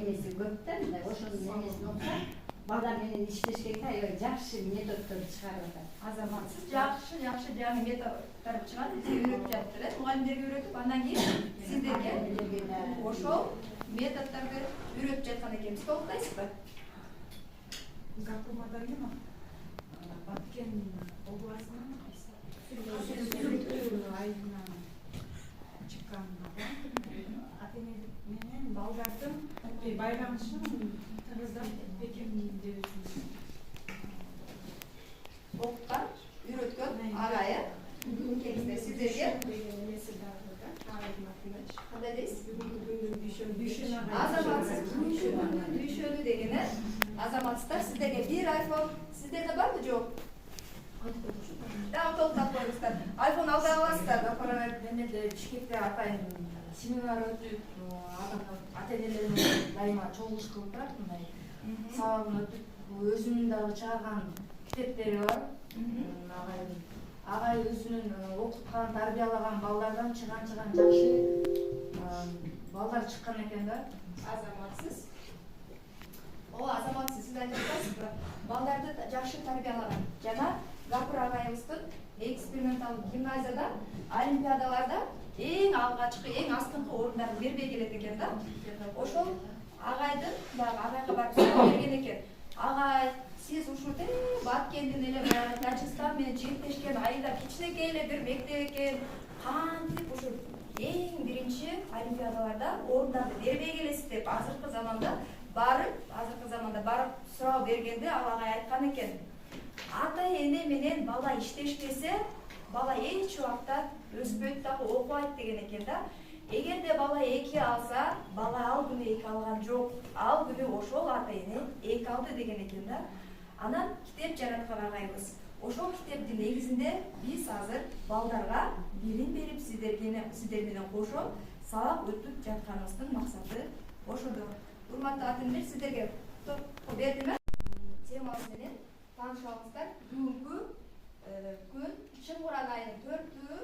эмеси көп да, мындай ошонун эмесин окуса, балдар менен иштешке аябай жакшы методдор чыгарып атат. Азаматсыз жакшы жаңы методдор чыгат, бизге үйрөтүп жатты. Мугалимдерге үйрөтүп, андан кийин сиздерге ошол методдорду үйрөтүп жаткан экенбиз. Толуктайсызбы? Гакумадан эме? Баткен областынан айынан чыкканда ата-эне менен балдардын байланышын тыгыздап бекем дебесин Окуткан, үйрөткөн агайы келиңиздер сиздерге кандай дейсиз? Азаматсыз дүйшөнү дегени азаматсыздар сиздерге бир iPhone сиздерде барбы жок? Дагы толуктап коюңуздар. iPhone албай каласыздар да, Менде Бишкекте атайын семинар өтүп, ата-энелер менен дайыма чогулуш кылып турат, мындай сабагын өтүп, өзүнүн дагы чыгарган китептери бар. Агай өзүнүн окуткан, тарбиялаган балдардан чыган жакшы балдар чыккан экен да. азаматсыз. Азаматсыз сиз айтып атасызбы? Балдарды жакшы тарбиялаган жана Гапыр агайыбыздын эксперименталдык гимназияда олимпиадаларда эң алгачкы, эң астыңкы орундарды бербей келет экен да. Ошол агайдын дагы агайга барып суроо берген экен. Агай, сиз ушул Баткендин эле Тажикстан менен чектешкен айда кичинекей эле бир мектеп экен. Кантип ушул эң биринчи олимпиадаларда орундарды бербей келесиз деп азыркы заманда барып суроо бергенде агай айткан экен. Ата-эне менен бала иштешпесе, бала эч убакта өспөйт дагы окубайт деген экен да. Эгерде бала 2 алса, бала ал күнү 2 алган жок. Ал күнү ошол ата-эне 2 алды деген экен да. Анан китеп жараткан агайбыз. Ошол китептин негизинде биз азыр балдарга билим берип, сиздер менен кошо сабак өтүп жатканыбыздын максаты ошодо. Урматтуу ата-энелер, сиздерге бердим. Темасы менен таанышабыздар. Бүгүнкү күн Чыңгыран айынын 4-ü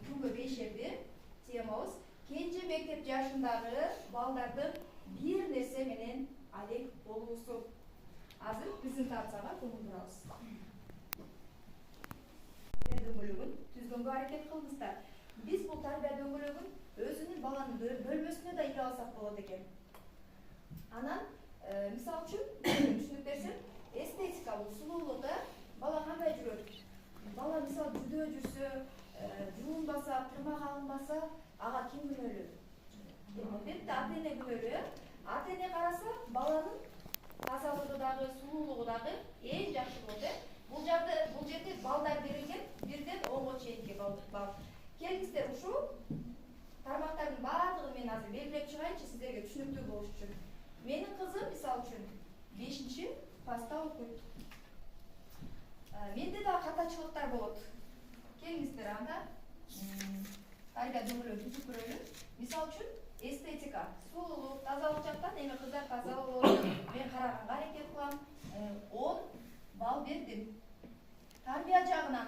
күнгө бейшемби темабыз кенже мектеп жашындагы балдардын бир нерсе менен алек болуусу. Азыр презентацияга көңүл бурабыз. Тарбия дөңгөлөгүн түзгөнгө аракет кылыңыздар. Биз бул тарбия дөңгөлөгүн өзүнүн баланын бөлмөсүнө да ийе алсак болот экен. Анан мисалы үчүн түшүнүп берсем, эстетикалык сулуулукта бала кандай жүрөт? Бала мисалы жүдө жүрсө, жуунбаса, тырмак алынбаса, ага ким күнөөлүү? Албетте ата-эне күнөөлүү. Ата-эне караса, баланын тазалыгы дагы, сулуулугу дагы эң жакшы болот. Бул жерде балдар берилген бирден 10го чейинки бал. Келиңиздер, ушул тармактардын баардыгын мен азыр белгилеп чыгайынчы сиздерге түшүнүктүү болуш үчүн. Менин кызым мисалы үчүн 5-чи класста окуйт. Менде да катачылыктар болот. Келиңиздер, анда тарбия дөңгөлөгүн түзүп көрөлү. Мисалы үчүн эстетика, сулуулук, тазалык жактан эми кыздар таза болот. Мен караганга аракет кылам. 10 балл бердим. Тарбия жагынан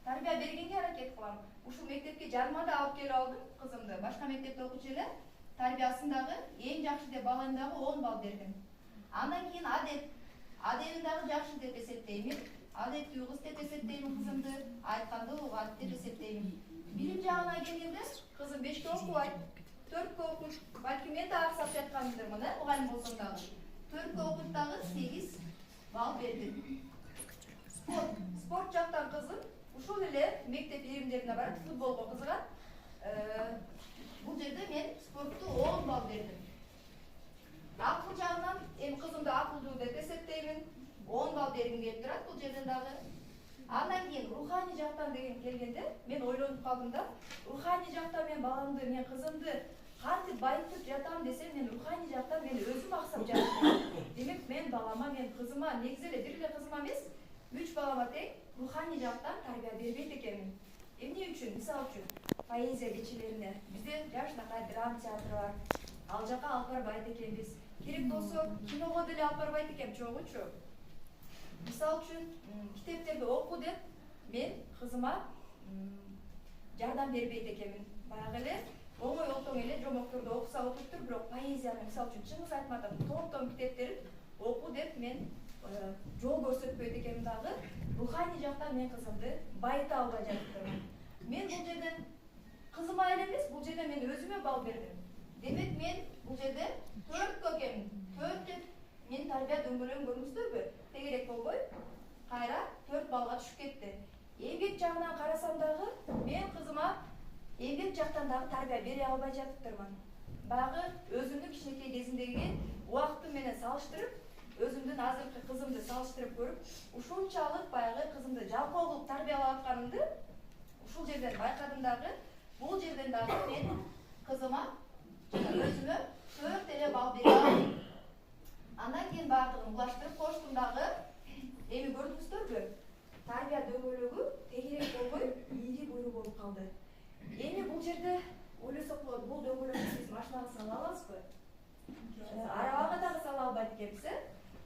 тарбия бергенге аракет кылам. Ушул мектепке жарма да алып келип алдым кызымды. Башка мектепте окучу эле. Тарбиясындагы эң жакшы деп баландагы 10 балл бердим. Андан кийин адебин дагы жакшы деп эсептеймин. Адептүү кыз деп эсептеймин кызымды. Айтканды угат деп эсептеймин. Билим жагына келгенде кызым 5ке окубайт, 4ке окуйт. Балки мен да аксап жаткандыр мына, мугалим болсом дагы. 4ке окуйт дагы 8 балл бердим. Спорт жактан кызым ушул эле мектеп иримдерине барып футболго кызыгат. Бул жерде мен спортту 10 балл бердим. Акыл жагынан эми кызымды акылдуу деп эсептеймин. 10 балл бергим келип турат бул жерден дагы. Андан кийин руханий жактан деген келгенде мен ойлонуп калдым да. Руханий жактан мен баламды, мен кызымды кантип байытып жатам десем, мен руханий жактан мен өзүм аксап жатам. Демек мен балама, мен кызыма, негизи эле бир эле кызыма эмес, 3 балама тең руханий жактан тарбия бербейт экенмин. Эмне үчүн? Мисалы үчүн поэзия кечелерине бизде жашынакай драма театры бар. Ал жака алып барбайт экенбиз. Керек болсо киного деле алып барбайт экен, чогучу. Мисалы үчүн китептерди оку деп мен кызыма жардам бербейт экенмин. Баягы эле оңой олтоң эле жомокторду окуса окуптур, бирок поэзияны мисалы үчүн Чыңгыз Айтматовдун тоң китептерин оку деп мен жол көрсөтпөйт экенмин дагы. Руханий жактан мен кызымды байыта албай жатырмын. Мен бул жерден кызыма эле эмес, бул жерде мен өзүмө бал бердим. Демек мен бул жерде 4кө келдим. 4 деп мен тарбия дөңгөлөгүн көрдүңүздөрбү? Тегерек болбой, кайра 4 балга түшүп кетти. Эмгек жагынан карасам дагы мен кызыма эмгек жактан дагы тарбия бере албай жатыптырмын. Багы өзүмдүн кичинекей кезимдеги убакытым менен салыштырып, өзүмдүн азыркы кызымды салыштырып көрүп, ушунчалык баягы кызымды жалкоо кылып тарбиялап атканымды ушул жерден байкадым дагы. Бул жерден дагы мен кызыма жана өзүмө 4 эле бал бере алдым. Андан кийин баардыгын улаштырып коштум дагы. Эми көрдүңүздөрбү? Тарбия дөңгөлөгү тегерек болбой, ийри буйру болуп калды. Эми бул жерде ойлосок болот, бул дөңгөлөктү биз машинага сала алабызбы? Арабага дагы сала албайт экенбиз,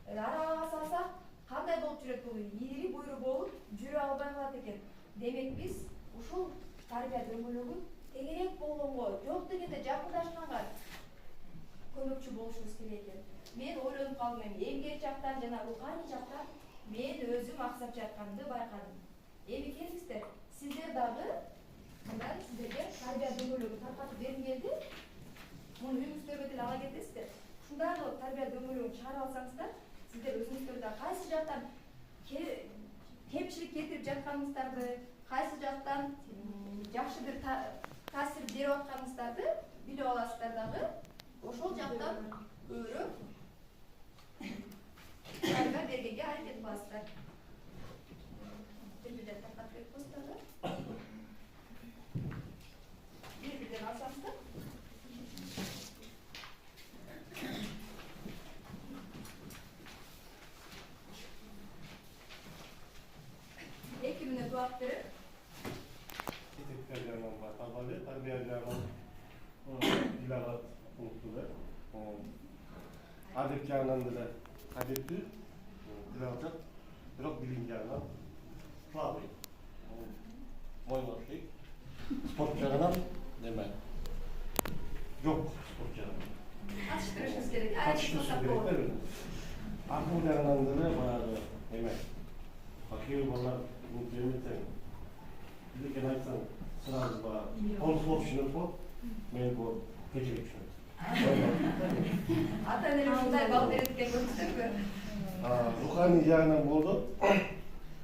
арабага салсак кандай болуп жүрөт? Бул ийри буйру болуп жүрө албай калат экен. Демек биз ушул тарбия дөңгөлөгү тегерек болгонго, жок дегенде жакындашканга көмөкчү болушубуз керек экен. Мен ойлонуп калдым, эмгек жактан жана руханий жактан мен өзүм аксап жатканымды байкадым. Эми келиңиздер, сиздер дагы мындан сиздерге тарбия дөңгөлөгү таркатып бергим келди. Муну үйүңүздөргө деле ала кетесиздер. Ушундай кылып тарбия дөңгөлөгүн чыгарып алсаңыздар, сиздер өзүңүздөр да кайсы жактан кемчилик кетирип жатканыңыздарды, кайсы жактан жакшы бир таасир берип атканыңыздарды билип аласыздар дагы. Ошол жактан көбүрөөк тарбия бергенге аракет кыласыздар. Бир-бирден таркатып берип коесуздар да. Бир-бирден алсаңыздар. Эки мүнөт убакыт берип. Kitaplar jagынан байкалбады, тарбия жагынан илағат пунктуда. Адеп жагынан деле адептүү илағат, бирок билим жагынан слабый. Мойношик. Спорт жагынан неме? Жок спорт жагынан. Атыштырышыбыз керек. Атыштырышыбыз керек да. Акыл жагынан деле баягы неме? Кээ балдар жемесең, билекен айтсаң, сразу баягы толук түшүнөт го. Мен бул кечирек түшүнөт. Ата-энелер ушундай бал берет экен көрдүңүздөрбү? Руханий жагынан болду.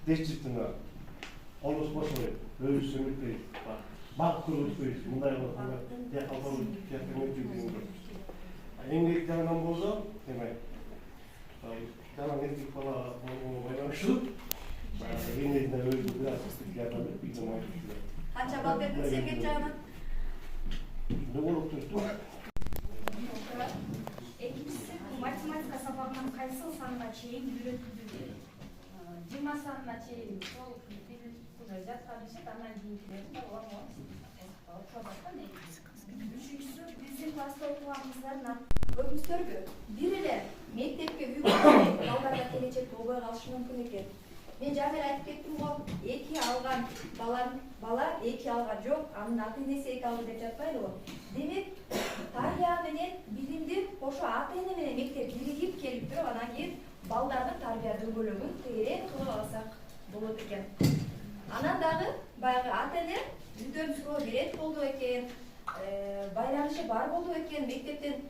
Действительно, колдос бошой, өзү сөмөтпөй, бак көрүнбөй, мындай кылганда тияк калбай тияктан өтүп. Эмгек жагынан болду, демек, жана эркек бала байланыштуу. Эмгегине өзү бир аз жардам берип, үйдөн айтып жүрөт. Канча бал бердиңиз эмгек жагынан? Ne болуп турду? Экинчиси математика сабагынан кайсы санга чейин үйрөтүлдү? 20 санына чейин сол бир жаткан ишет, андан кийинкилерин окуп аткан. Үчүнчүсү биздин класста окуган кыздардын Көрдүңүздөрбү? Бир эле мектепке үйгө балдарга келечек болбой калышы мүмкүн экен. Мен жана айтып кеттим го, 2 алган бала 2 алган жок, анын ата-энеси 2 алды деп жатпайлыбы? Демек, тарбия менен билимди кошо ата-эне менен мектеп биригип келип туруп, анан кийин балдардын тарбия дөңгөлөгүн тегерек кылып алсак болот экен. Анан дагы баягы ата-эне үйдөн суроо берет болду экен, байланышы бар болду экен, мектептен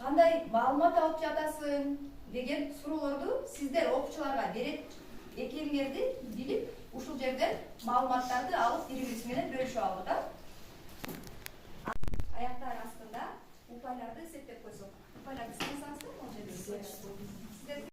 кандай маалымат алып жатасың деген суроолорду сиздер окуучуларга берет экениңерди билип, ушул жерден маалыматтарды алып бири-бириңиз менен бөлүшүп алдык. Аяктар астында упайларды эсептеп койсок. Упайларды санасаңыздар, могу жерде